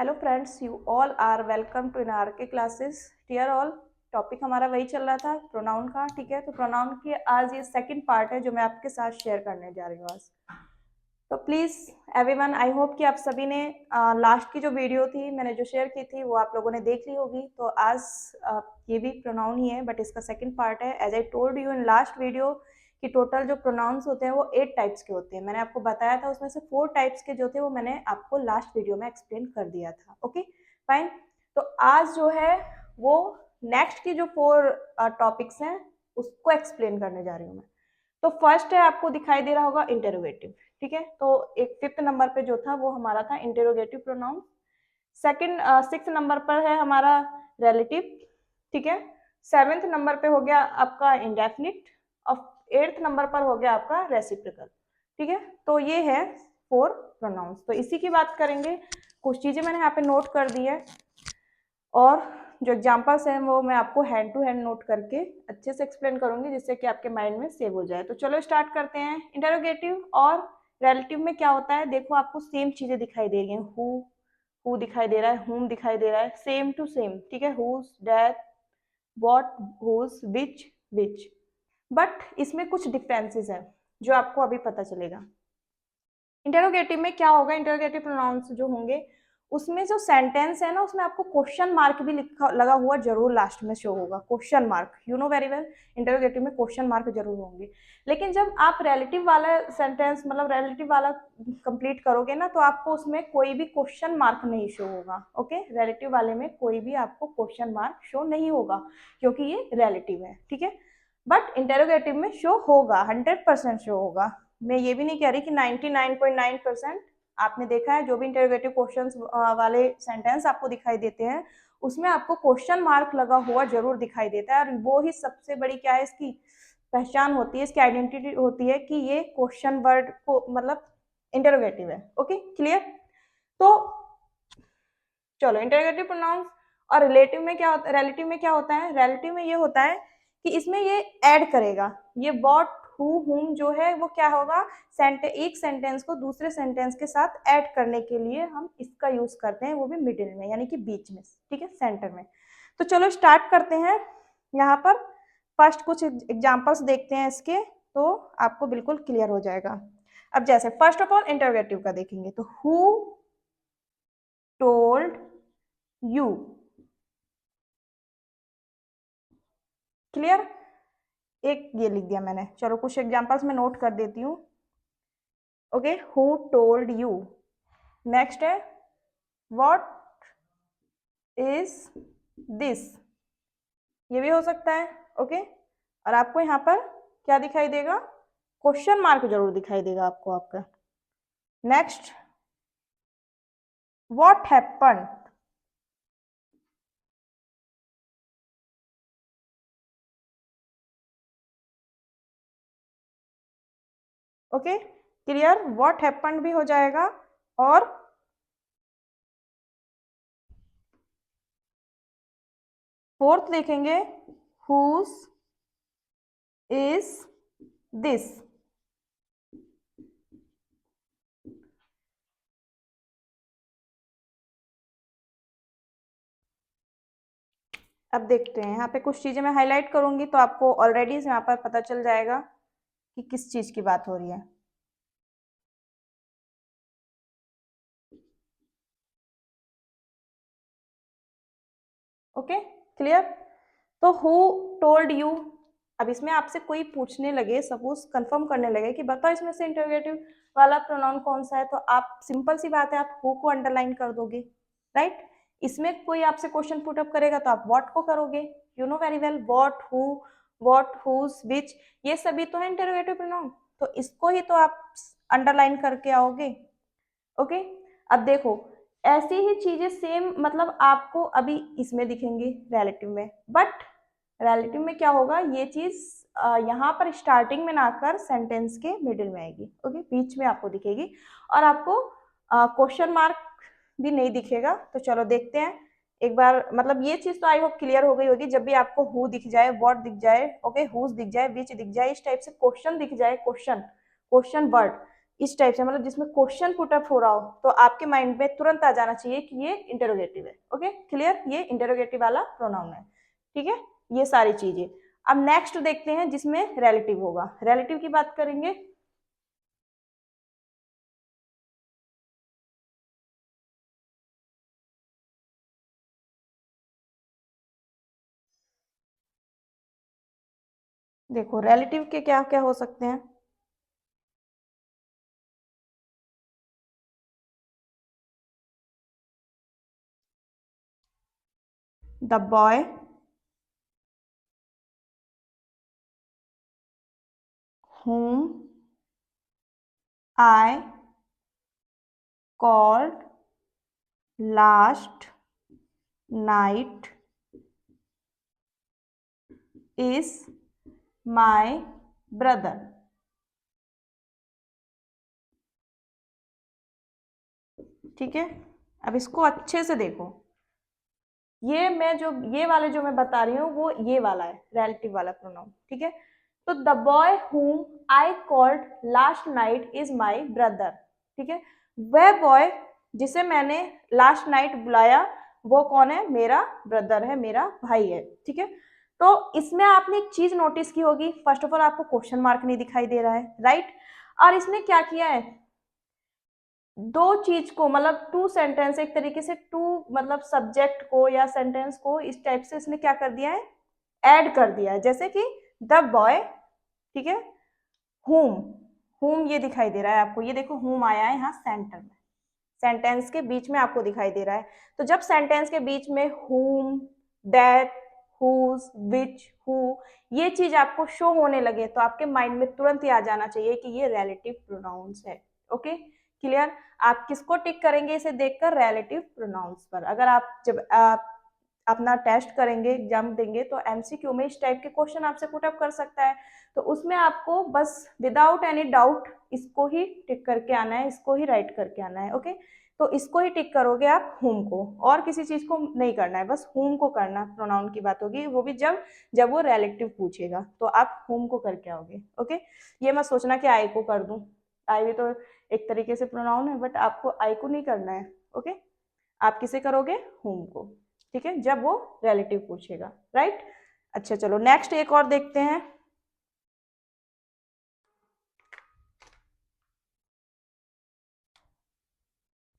Hello friends, you all are welcome to in R K classes. Dear all, topic हमारा वही चल रहा था प्रोनाउन का। ठीक है, तो प्रोनाउन की आज ये सेकंड पार्ट है जो मैं आपके साथ शेयर करने जा रही हूँ आज। तो प्लीज़ एवरीवन, आई होप कि आप सभी ने लास्ट की जो वीडियो थी मैंने जो शेयर की थी वो आप लोगों ने देख ली होगी। तो आज ये भी प्रोनाउन ही है बट इसका सेकंड पार्ट है। As I told you in last video कि टोटल जो प्रोनाउंस होते हैं वो 8 टाइप्स के होते हैं। मैंने आपको बताया था, उसमें से 4 टाइप्स के जो थे वो मैंने आपको लास्ट वीडियो में एक्सप्लेन कर दिया था। Okay fine. तो आज जो है वो नेक्स्ट की जो 4 टॉपिक्स हैं उसको एक्सप्लेन करने जा रही हूँ मैं। तो फर्स्ट है, आपको दिखाई दे रहा होगा इंटेरोगेटिव। ठीक है, तो एक 5th नंबर पे जो था वो हमारा था interrogative pronoun. Second 6th number पर है हमारा रिलेटिव। ठीक है, 7th नंबर पे हो गया आपका इंडेफिनिट और 8th नंबर पर हो गया आपका रेसिप्रोकल। ठीक है, तो ये है 4 प्रोनाउंस। तो इसी की बात करेंगे। कुछ चीजें मैंने यहाँ पे नोट कर दी है और जो एग्जाम्पल्स हैं वो मैं आपको हैंड टू हैंड नोट करके अच्छे से एक्सप्लेन करूंगी जिससे कि आपके माइंड में सेव हो जाए। तो चलो स्टार्ट करते हैं। इंटरोगेटिव और रिलेटिव में क्या होता है, देखो आपको सेम चीजें दिखाई दे रही हैं। हु दिखाई दे रहा है, हुम दिखाई दे रहा है, सेम टू सेम। ठीक है, whose, that, what, whose, which. But इसमें कुछ डिफरेंसेस हैं जो आपको अभी पता चलेगा। इंटरोगेटिव में क्या होगा, इंटरोगेटिव प्रोनाउंस जो होंगे उसमें जो सेंटेंस है ना उसमें आपको क्वेश्चन मार्क भी लिखा लगा हुआ जरूर लास्ट में शो होगा। Question mark, you know very well, interrogative में क्वेश्चन मार्क जरूर होंगे। लेकिन जब आप रिलेटिव वाला सेंटेंस मतलब रिलेटिव वाला कंप्लीट करोगे ना तो आपको उसमें कोई भी क्वेश्चन मार्क नहीं शो होगा। ओके, रिलेटिव वाले में कोई भी आपको क्वेश्चन मार्क शो नहीं होगा क्योंकि ये रिलेटिव है। ठीक है, बट इंटरोगेटिव में शो होगा, 100% शो होगा। मैं ये भी नहीं कह रही कि 99.9%। आपने देखा है जो भी इंटरोगेटिव क्वेश्चंस वाले सेंटेंस आपको दिखाई देते हैं उसमें आपको क्वेश्चन मार्क लगा हुआ जरूर दिखाई देता है और वो ही सबसे बड़ी क्या है, इसकी पहचान होती है, इसकी आइडेंटिटी होती है कि ये क्वेश्चन वर्ड को मतलब इंटरोगेटिव है। Okay clear. तो चलो, इंटरोगेटिव प्रोनाउंस और रिलेटिव में क्या होता है, रिलेटिव में क्या होता है, रिलेटिव में ये होता है कि इसमें ये ऐड करेगा। ये व्हाट, हु, हुम जो है वो क्या होगा, एक सेंटेंस को दूसरे सेंटेंस के साथ ऐड करने के लिए हम इसका यूज करते हैं, वो भी मिडिल में यानी कि बीच में। ठीक है, सेंटर में। तो चलो स्टार्ट करते हैं। यहाँ पर फर्स्ट कुछ एग्जाम्पल्स देखते हैं इसके, तो आपको बिल्कुल क्लियर हो जाएगा। अब जैसे फर्स्ट ऑफ ऑल इंटरोगेटिव का देखेंगे तो हु टोल्ड यू। क्लियर, एक ये लिख दिया मैंने। चलो कुछ एग्जांपल्स में नोट कर देती हूँ। Okay, who told you. Next है व्हाट इज दिस, ये भी हो सकता है। ओके, और आपको यहाँ पर क्या दिखाई देगा, क्वेश्चन मार्क जरूर दिखाई देगा आपको आपका। Next, what happen. Okay clear, what happen भी हो जाएगा। और फोर्थ देखेंगे हुज इज दिस। अब देखते हैं, यहाँ पे कुछ चीजें मैं हाईलाइट करूंगी तो आपको ऑलरेडी यहाँ पर पता चल जाएगा कि किस चीज की बात हो रही है। Okay clear. तो हु टोल्ड यू, अब इसमें आपसे कोई पूछने लगे, सपोज कंफर्म करने लगे कि बताओ इसमें से इंटरोगेटिव वाला प्रोनाउन कौन सा है, तो आप सिंपल सी बात है, आप हु को अंडरलाइन कर दोगे। राइट, इसमें कोई आपसे क्वेश्चन पुट अप करेगा तो आप व्हाट को करोगे। You know very well, what, who, what, whose, which, ये सभी तो है इंटरोगेटिव प्रोनाउन, तो इसको ही तो आप अंडरलाइन करके आओगे। ओके, अब देखो ऐसी ही चीजें सेम मतलब आपको अभी इसमें दिखेंगी रिलेटिव में, बट रिलेटिव में क्या होगा, ये चीज यहाँ पर स्टार्टिंग में ना आकर सेंटेंस के मिडिल में आएगी। ओके, बीच में आपको दिखेगी और आपको क्वेश्चन मार्क भी नहीं दिखेगा। तो चलो देखते हैं एक बार, मतलब ये चीज तो आई होप क्लियर हो गई होगी। जब भी आपको हु दिख जाए, व्हाट दिख जाए, ओके, हुज दिख जाए, विच दिख जाए, इस टाइप से क्वेश्चन दिख जाए, क्वेश्चन वर्ड, इस टाइप से, मतलब जिसमें क्वेश्चन पुट अप हो रहा हो, तो आपके माइंड में तुरंत आ जाना चाहिए कि ये इंटेरोगेटिव है। ओके क्लियर, ये इंटेरोगेटिव वाला प्रोनाउन है। ठीक है, ये सारी चीजें। अब नेक्स्ट देखते हैं जिसमें रिलेटिव होगा। रिलेटिव की बात करेंगे। देखो रिलेटिव के क्या क्या हो सकते हैं। The boy whom I called last night is my brother। ठीक है, अब इसको अच्छे से देखो। ये वाले जो मैं बता रही हूँ वो ये वाला है रिलेटिव वाला प्रोनाउन। ठीक है, तो the boy whom I called last night is my brother। ठीक है, वह बॉय जिसे मैंने लास्ट नाइट बुलाया वो कौन है? मेरा ब्रदर है, मेरा भाई है। ठीक है, तो इसमें आपने एक चीज नोटिस की होगी, फर्स्ट ऑफ ऑल आपको क्वेश्चन मार्क नहीं दिखाई दे रहा है, राइट। और इसने क्या किया है, दो चीज को, मतलब टू सेंटेंस, एक तरीके से टू मतलब सब्जेक्ट को या सेंटेंस को इस टाइप से इसने क्या कर दिया है, ऐड कर दिया है। जैसे कि द बॉय, ठीक है, हुम, हुम ये दिखाई दे रहा है आपको, ये देखो हुम आया है यहाँ सेंटर में, सेंटेंस के बीच में आपको दिखाई दे रहा है। तो जब सेंटेंस के बीच में हुम, दैट, हुज, विच, हु ये चीज आपको शो होने लगे तो आपके माइंड में तुरंत ही आ जाना चाहिए कि ये रिलेटिव प्रोनाउंस है। ओके क्लियर, आप किसको टिक करेंगे इसे देखकर? रिलेटिव प्रोनाउंस पर। अगर आप जब आप अपना टेस्ट करेंगे, एग्जाम देंगे, तो एमसीक्यू में इस टाइप के क्वेश्चन आपसे पुट अप कर सकता है, तो उसमें आपको बस विदाउट एनी डाउट इसको ही टिक करके आना है, इसको ही राइट करके आना है। ओके, तो इसको ही टिक करोगे आप, हुम को, और किसी चीज को नहीं करना है, बस हुम को करना। प्रोनाउन की बात होगी, वो भी जब जब वो रिलेटिव पूछेगा तो आप हुम को करके आओगे। ओके, ये मत सोचना कि आई को कर दूं, आई भी तो एक तरीके से प्रोनाउन है, बट आपको आई को नहीं करना है। ओके, आप किसे करोगे? हुम को। ठीक है, जब वो रिलेटिव पूछेगा, राइट। अच्छा चलो नेक्स्ट एक और देखते हैं।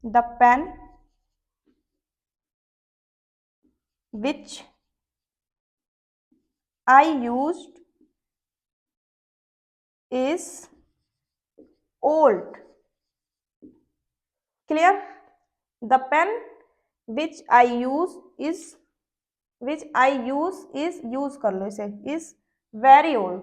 The pen which I used is old। clear, the pen which I use is use कर लो इसे, is very old।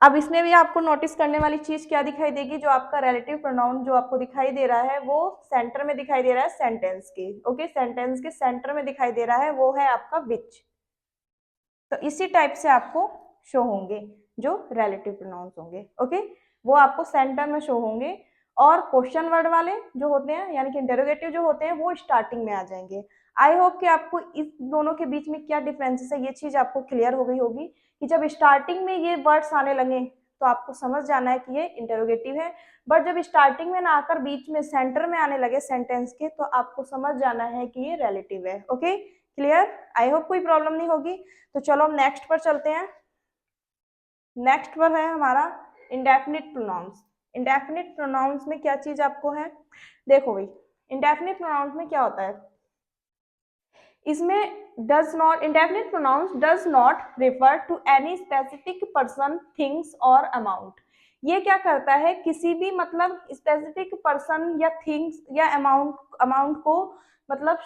अब इसमें भी आपको नोटिस करने वाली चीज क्या दिखाई देगी, जो आपका रिलेटिव प्रोनाउन जो आपको दिखाई दे रहा है वो सेंटर में दिखाई दे रहा है सेंटेंस के। ओके, सेंटेंस के सेंटर में दिखाई दे रहा है, वो है आपका विच। तो इसी टाइप से आपको शो होंगे जो रिलेटिव प्रोनाउंस होंगे। ओके, वो आपको सेंटर में शो होंगे, और क्वेश्चन वर्ड वाले जो होते हैं यानी कि इंटेरोगेटिव जो होते हैं वो स्टार्टिंग में आ जाएंगे। आई होप कि आपको इस दोनों के बीच में क्या डिफरेंसेस है ये चीज आपको क्लियर हो गई होगी, कि जब स्टार्टिंग में ये वर्ड्स आने लगे तो आपको समझ जाना है कि ये इंटेरोगेटिव है, बट जब स्टार्टिंग में ना आकर बीच में सेंटर में आने लगे सेंटेंस के तो आपको समझ जाना है कि ये रिलेटिव है। ओके क्लियर, आई होप कोई प्रॉब्लम नहीं होगी। तो चलो हम नेक्स्ट पर चलते हैं। नेक्स्ट पर है हमारा इंडेफिनिट प्रोनाउंस। इंडेफिनिट प्रोनाउंस में क्या चीज आपको है, देखो भाई, इंडेफिनिट प्रोनाउंस में क्या होता है, इसमें does not, indefinite pronouns does not refer to any specific person, things और अमाउंट। ये क्या करता है, किसी भी मतलब स्पेसिफिक पर्सन या थिंग्स या अमाउंट को मतलब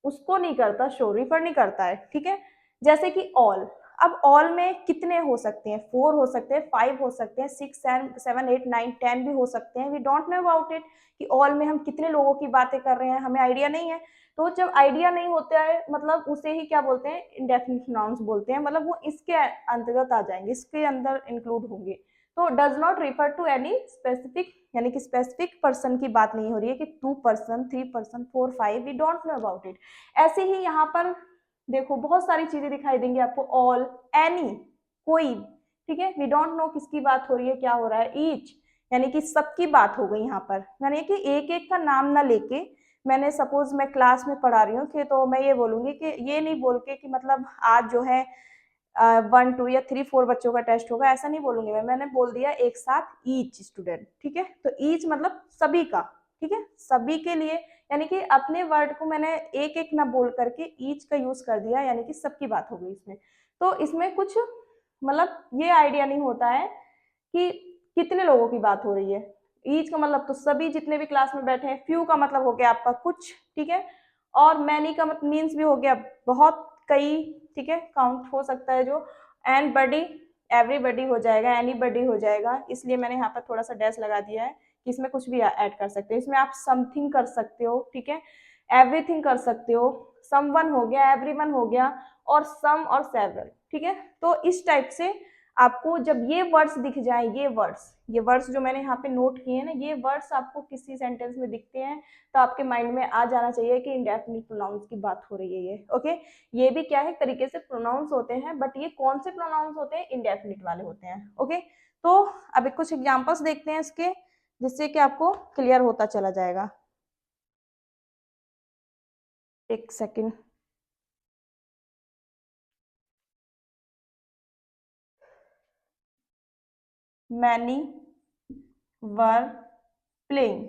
उसको नहीं करता, शो रिफर नहीं करता है। ठीक है, जैसे कि ऑल, अब ऑल में कितने हो सकते हैं, 4 हो सकते हैं, 5 हो सकते हैं, 6 7 8 9 10 भी हो सकते हैं। We don't know about it कि ऑल में हम कितने लोगों की बातें कर रहे हैं, हमें आइडिया नहीं है। तो जब आइडिया नहीं होता है मतलब उसे ही क्या बोलते हैं, इंडेफिनिट नाउन्स बोलते हैं, मतलब वो इसके अंतर्गत आ जाएंगे, इसके अंदर इंक्लूड होंगे। तो does not refer to any specific, यानी कि स्पेसिफिक पर्सन की बात नहीं हो रही है कि 2 person 3 person 4 5, we don't know about it. ऐसे ही यहाँ पर देखो बहुत सारी चीजें दिखाई देंगी आपको, ऑल, एनी, कोई, ठीक है, वी डोंट नो किसकी बात हो रही है, क्या हो रहा है, ईच यानी कि सबकी बात हो गई यहाँ पर, यानी कि एक एक का नाम ना लेके, मैंने सपोज मैं क्लास में पढ़ा रही हूँ कि तो मैं ये बोलूंगी कि ये नहीं बोल के कि मतलब आज जो है 1 2 या 3 4 बच्चों का टेस्ट होगा, ऐसा नहीं बोलूंगी मैंने बोल दिया एक साथ ईच स्टूडेंट, ठीक है, तो ईच मतलब सभी का, ठीक है, सभी के लिए, यानी कि अपने वर्ड को मैंने एक एक ना बोल करके ईच का यूज कर दिया, यानी कि सबकी बात हो गई इसमें। तो इसमें कुछ मतलब ये आइडिया नहीं होता है कि कितने लोगों की बात हो रही है। ईच का मतलब तो सभी जितने भी क्लास में बैठे हैं, फ्यू का मतलब हो गया आपका कुछ, ठीक है, और मैनी का मतलब मीन्स भी हो गया बहुत, कई, ठीक है, काउंट हो सकता है जो, एंड बडी एवरीबडी हो जाएगा, एनी बडी हो जाएगा, इसलिए मैंने यहाँ पर थोड़ा सा डैश लगा दिया है कि इसमें कुछ भी ऐड कर सकते हो, इसमें आप समथिंग कर सकते हो, ठीक है, एवरीथिंग कर सकते हो, समवन हो गया, एवरीवन हो गया, और सम और सेवरल, ठीक है। तो इस टाइप से आपको जब ये वर्ड्स दिख जाए, ये वर्ड्स जो मैंने यहाँ पे नोट किए हैं ना, ये वर्ड्स आपको किसी सेंटेंस में दिखते हैं तो आपके माइंड में आ जाना चाहिए कि इंडेफिनिट प्रोनाउंस की बात हो रही है ये, ओके। ये भी क्या है, एक तरीके से प्रोनाउंस होते हैं, बट ये कौन से प्रोनाउंस होते हैं, इंडेफिनिट वाले होते हैं, ओके। तो अभी कुछ एग्जांपल्स देखते हैं इसके, जिससे कि आपको क्लियर होता चला जाएगा। एक सेकेंड, मैनी वर प्लेइंग,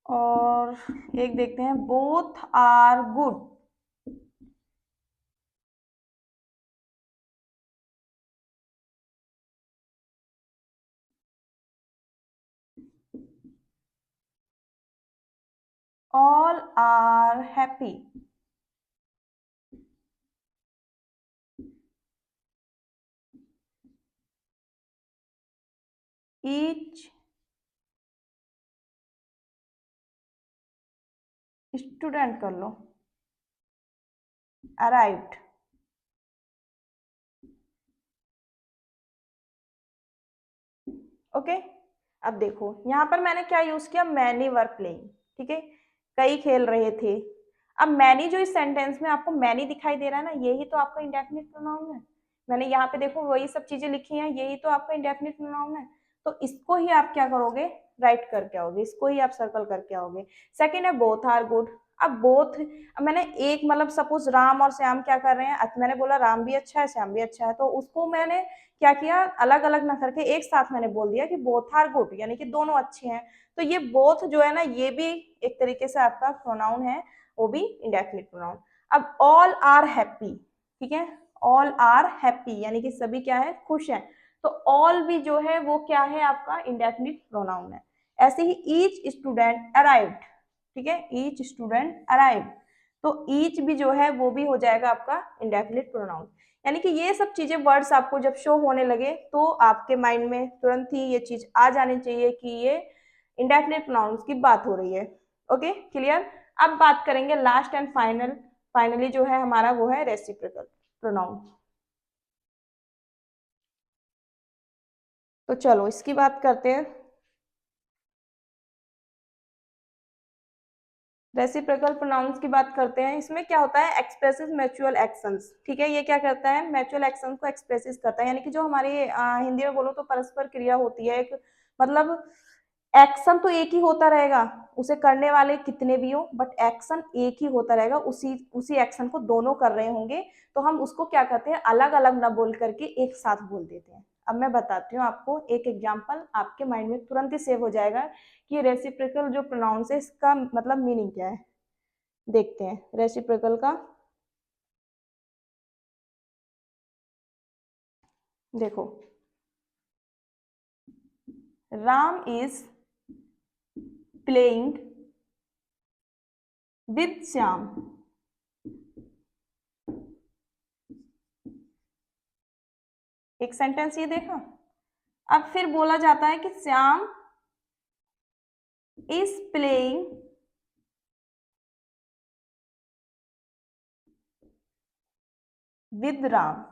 और एक देखते हैं, both are good, all are happy, each student कर लो, अराइव्ड, ओके। अब देखो यहाँ पर मैंने क्या यूज किया, मैनी वर प्लेइंग, ठीक है, कई खेल रहे थे। अब मैनी जो इस सेंटेंस में आपको मैनी दिखाई दे रहा है ना, यही तो आपका इंडेफिनिट प्रोनाउन है। मैंने यहाँ पे देखो वही सब चीजें लिखी हैं, यही तो आपका इंडेफिनिट प्रोनाउन है। तो इसको ही आप क्या करोगे, राइट करके आओगे, इसको ही आप सर्कल करके आओगे। सेकेंड है बोथ आर गुड। अब बोथ, अब मैंने एक मतलब सपोज राम और श्याम क्या कर रहे हैं, मैंने बोला राम भी अच्छा है श्याम भी अच्छा है, तो उसको मैंने क्या किया, अलग अलग ना करके एक साथ मैंने बोल दिया कि बोथ आर गुड, यानी कि दोनों अच्छे हैं। तो ये बोथ जो है ना, ये भी एक तरीके से आपका प्रोनाउन है, वो भी इंडेफिनिट प्रोनाउन। अब ऑल आर हैप्पी, ठीक है, ऑल आर हैप्पी यानी कि सभी क्या है, खुश हैं। तो ऑल भी जो है वो क्या है, आपका इंडेफिनिट प्रोनाउन है। ऐसे ही ईच स्टूडेंट अराइव्ड, ठीक है, ईच स्टूडेंट अराइव्ड, तो ईच भी जो है वो भी हो जाएगा आपका इंडेफिनिट प्रोनाउन। यानी कि ये सब चीजें वर्ड्स आपको जब शो होने लगे तो आपके माइंड में तुरंत ही ये चीज आ जानी चाहिए कि ये इंडेफिनिट प्रोनाउंस की बात हो रही है, ओके, क्लियर। अब बात करेंगे लास्ट एंड फाइनली जो है हमारा वो है रेसिप्रोकल प्रोनाउन। तो चलो इसकी बात करते हैं। रेसिप्रोकल प्रोनाउंस की बात करते हैं। इसमें क्या होता है, एक्सप्रेसिव म्यूचुअल एक्शंस, ठीक है, ये क्या करता है, म्यूचुअल एक्शन को एक्सप्रेसिव करता है, यानी कि जो हमारी हिंदी में बोलो तो परस्पर क्रिया होती है एक, मतलब एक्शन तो एक ही होता रहेगा, उसे करने वाले कितने भी हो, बट एक्शन एक ही होता रहेगा, उसी उसी एक्शन को दोनों कर रहे होंगे, तो हम उसको क्या करते हैं, अलग अलग ना बोल करके एक साथ बोल देते हैं। अब मैं बताती हूँ आपको एक एग्जांपल, आपके माइंड में तुरंत ही सेव हो जाएगा कि रेसिप्रोकल जो प्रोनाउंस है इसका मतलब मीनिंग क्या है। देखते हैं रेसिप्रोकल का, देखो, Ram is playing with Shyam, एक सेंटेंस ये देखा। अब फिर बोला जाता है कि Shyam is playing with Ram,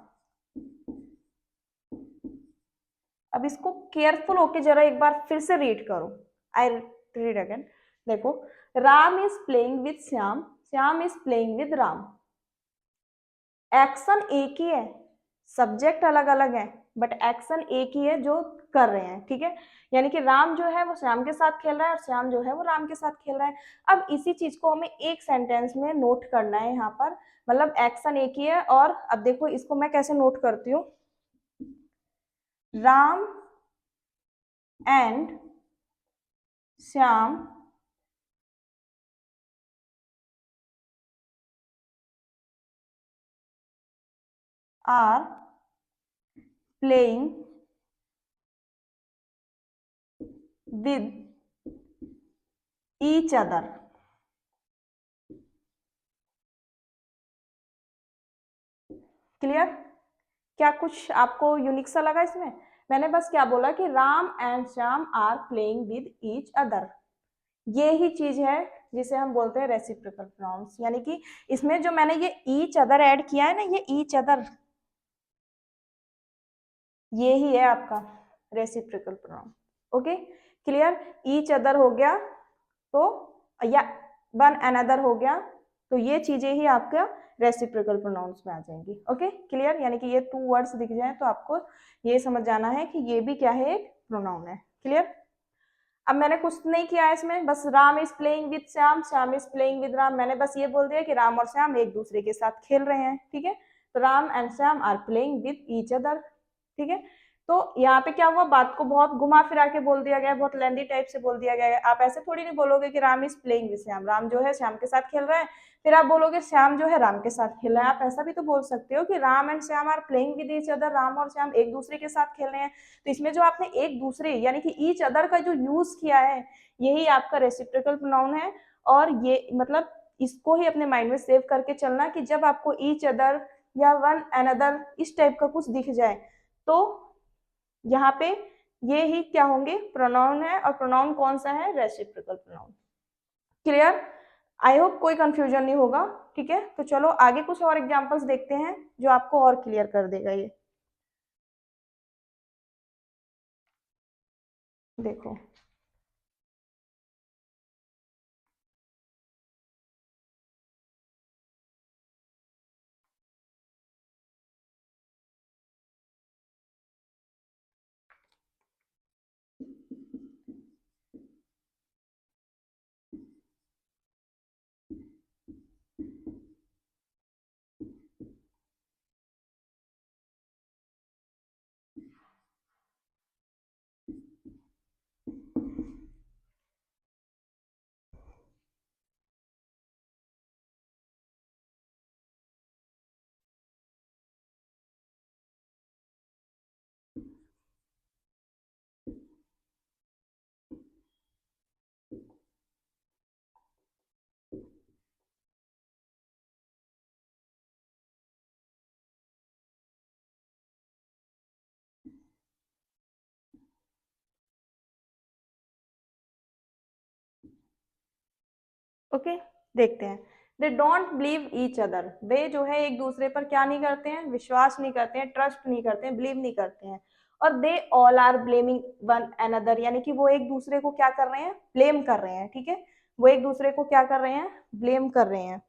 अब इसको केयरफुल होके जरा एक बार फिर से रीड करो। I read again. देखो, Ram is playing with Shyam, Shyam is playing with Ram. Action एक ही है, सब्जेक्ट अलग अलग है, बट एक्शन एक ही है जो कर रहे हैं, ठीक है। यानी कि राम जो है वो श्याम के साथ खेल रहा है और श्याम जो है वो राम के साथ खेल रहा है। अब इसी चीज को हमें एक सेंटेंस में नोट करना है यहाँ पर, मतलब एक्शन एक ही है। और अब देखो इसको मैं कैसे नोट करती हूँ, Ram and Shyam are playing with each other. Clear? क्या कुछ आपको यूनिक सा लगा इसमें? मैंने बस क्या बोला कि Ram and Shyam are playing with each other. ये ही चीज है जिसे हम बोलते हैं रेसिप्रोकल प्रोनाउंस। यानी कि इसमें जो मैंने ये ईच अदर ऐड किया है ना, ये ईच अदर, ये ही है आपका reciprocal pronoun. Okay, clear? Each other हो गया तो, या वन अनदर हो गया, तो ये चीजें ही आपका रेसिप्रोकल प्रोनाउंस में आ जाएंगी। Okay, clear? यानी कि ये टू वर्ड्स दिख जाए तो आपको ये समझ जाना है कि ये भी क्या है, एक प्रोनाउन है। क्लियर? अब मैंने कुछ नहीं किया है इसमें, बस Ram is playing with Shyam, Shyam is playing with Ram. मैंने बस ये बोल दिया कि राम और श्याम एक दूसरे के साथ खेल रहे हैं, ठीक है। तो Ram and Shyam are playing with each other, ठीक है। तो यहाँ पे क्या हुआ, बात को बहुत घुमा फिरा के बोल दिया गया, बहुत लेंदी टाइप से बोल दिया गया है। आप ऐसे थोड़ी नहीं बोलोगे कि Ram is playing with Shyam, Ram जो है श्याम के साथ खेल रहा है, फिर आप बोलोगे श्याम जो है राम के साथ खेल रहा है। आप ऐसा भी तो बोल सकते हो कि Ram and Shyam are playing with each other, Ram और श्याम एक दूसरे के साथ खेल रहे हैं। तो इसमें जो आपने एक दूसरे यानी कि ईच अदर का जो यूज किया है, यही आपका रेसिप्रोकल प्रोनाउन है। और ये मतलब इसको ही अपने माइंड में सेव करके चलना कि जब आपको ईच अदर या वन अनदर इस टाइप का कुछ दिख जाए तो यहाँ पे ये ही क्या होंगे, प्रोनाउन है। और प्रोनाउन कौन सा है, reciprocal pronoun. Clear? I hope कोई कंफ्यूजन नहीं होगा, ठीक है। तो चलो आगे कुछ और एग्जांपल्स देखते हैं जो आपको और क्लियर कर देगा ये। देखो, ओके, देखते हैं। They don't believe each other, वे जो है एक दूसरे पर क्या नहीं करते हैं, विश्वास नहीं करते हैं, ट्रस्ट नहीं करते हैं, बिलीव नहीं करते हैं। और they all are blaming one another, यानी कि वो एक दूसरे को क्या कर रहे हैं, ब्लेम कर रहे हैं, ठीक है। वो एक दूसरे को क्या कर रहे हैं, ब्लेम कर रहे हैं।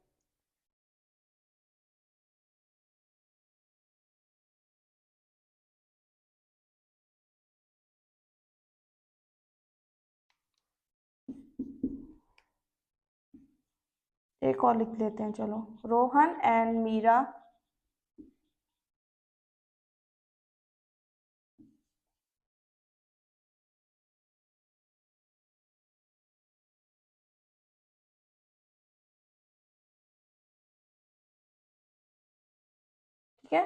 एक और लिख लेते हैं, चलो। रोहन एंड मीरा ठीक है,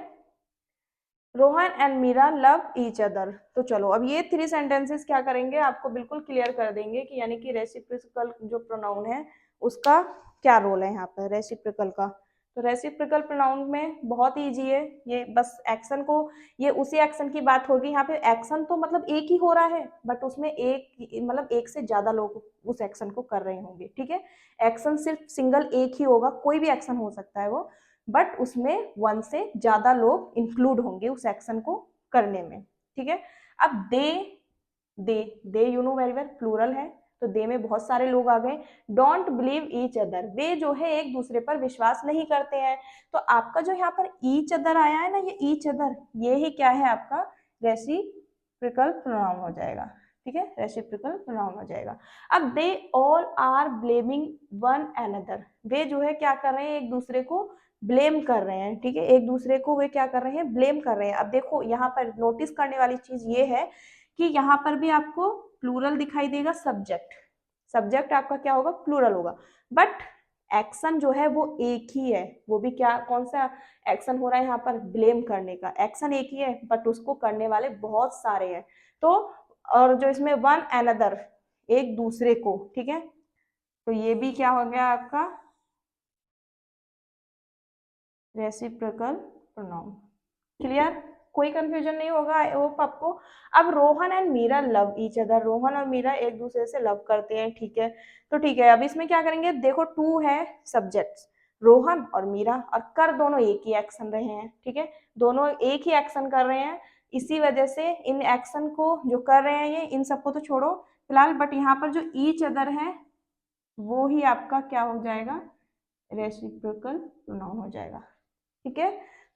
Rohan and Meera love each other. तो चलो अब ये थ्री सेंटेंसेस क्या करेंगे, आपको बिल्कुल क्लियर कर देंगे कि यानी कि रेसिप्रोकल जो प्रोनाउन है उसका क्या रोल है यहाँ पर, रेसिप्रोकल का। तो रेसिप्रोकल प्रोनाउन में बहुत ईजी है, ये बस एक्शन को, ये उसी एक्शन की बात होगी। यहाँ पे एक्शन तो मतलब एक ही हो रहा है, बट उसमें एक मतलब एक से ज्यादा लोग उस एक्शन को कर रहे होंगे, ठीक है। एक्शन सिर्फ सिंगल एक ही होगा, कोई भी एक्शन हो सकता है वो, बट उसमें वन से ज्यादा लोग इंक्लूड होंगे उस एक्शन को करने में, ठीक है। अब they you know very well plural है, तो दे में बहुत सारे लोग आ गए। डोंट बिलीव ईच अदर, वे जो है एक दूसरे पर विश्वास नहीं करते हैं। तो आपका जो यहाँ पर ईच अदर आया है ना, ये ईच अदर, ये ही क्या है आपका रेसिप्रोकल प्रोनाउन हो जाएगा, ठीक है, रेसिप्रोकल प्रोनाउन हो जाएगा। अब they all are blaming one another, वे जो है क्या कर रहे हैं, एक दूसरे को ब्लेम कर रहे हैं, ठीक है, एक दूसरे को वे क्या कर रहे हैं, ब्लेम कर रहे हैं। अब देखो यहाँ पर नोटिस करने वाली चीज ये है कि यहाँ पर भी आपको प्लूरल दिखाई देगा, सब्जेक्ट आपका क्या होगा, प्लूरल होगा, बट एक्शन जो है वो एक ही है। वो भी क्या, कौन सा एक्शन हो रहा है यहाँ पर, ब्लेम करने का एक्शन एक ही है, बट उसको करने वाले बहुत सारे हैं। तो और जो इसमें वन अनदर, एक दूसरे को, ठीक है, तो ये भी क्या हो गया आपका रेसिप्रोकल प्रोनाउन। क्लियर, कोई कंफ्यूजन नहीं होगा आई होप आपको। अब Rohan and Meera love each other, Rohan और मीरा एक दूसरे से लव करते हैं, ठीक है, तो ठीक है। अब इसमें क्या करेंगे, देखो टू है सब्जेक्ट्स, रोहन और मीरा, और कर दोनों एक ही एक्शन रहे हैं, ठीक है, दोनों एक ही एक्शन कर रहे हैं, इसी वजह से इन एक्शन को जो कर रहे हैं ये, इन सबको तो छोड़ो फिलहाल, बट यहाँ पर जो ईच अदर है वो ही आपका क्या हो जाएगा, रेसिप्रोकल प्रोनाउन हो जाएगा, ठीक है।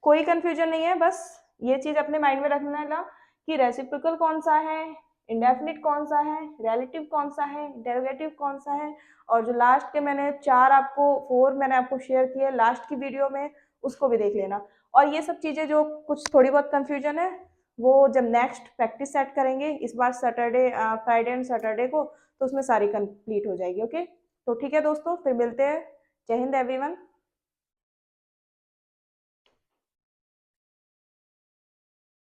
कोई कंफ्यूजन नहीं है, बस ये चीज अपने माइंड में रखना है कि रेसिप्रोकल कौन सा है, इंडेफिनिट कौन सा है, रिलेटिव कौन सा है, इंटरोगेटिव कौन सा है, और जो लास्ट के मैंने फोर मैंने आपको शेयर किए लास्ट की वीडियो में, उसको भी देख लेना। और ये सब चीजें जो कुछ थोड़ी बहुत कंफ्यूजन है वो जब नेक्स्ट प्रैक्टिस सेट करेंगे इस बार सैटरडे, फ्राइडे एंड सैटरडे को, तो उसमें सारी कंप्लीट हो जाएगी। ओके, तो ठीक है दोस्तों, फिर मिलते हैं। जय हिंद एवरीवन।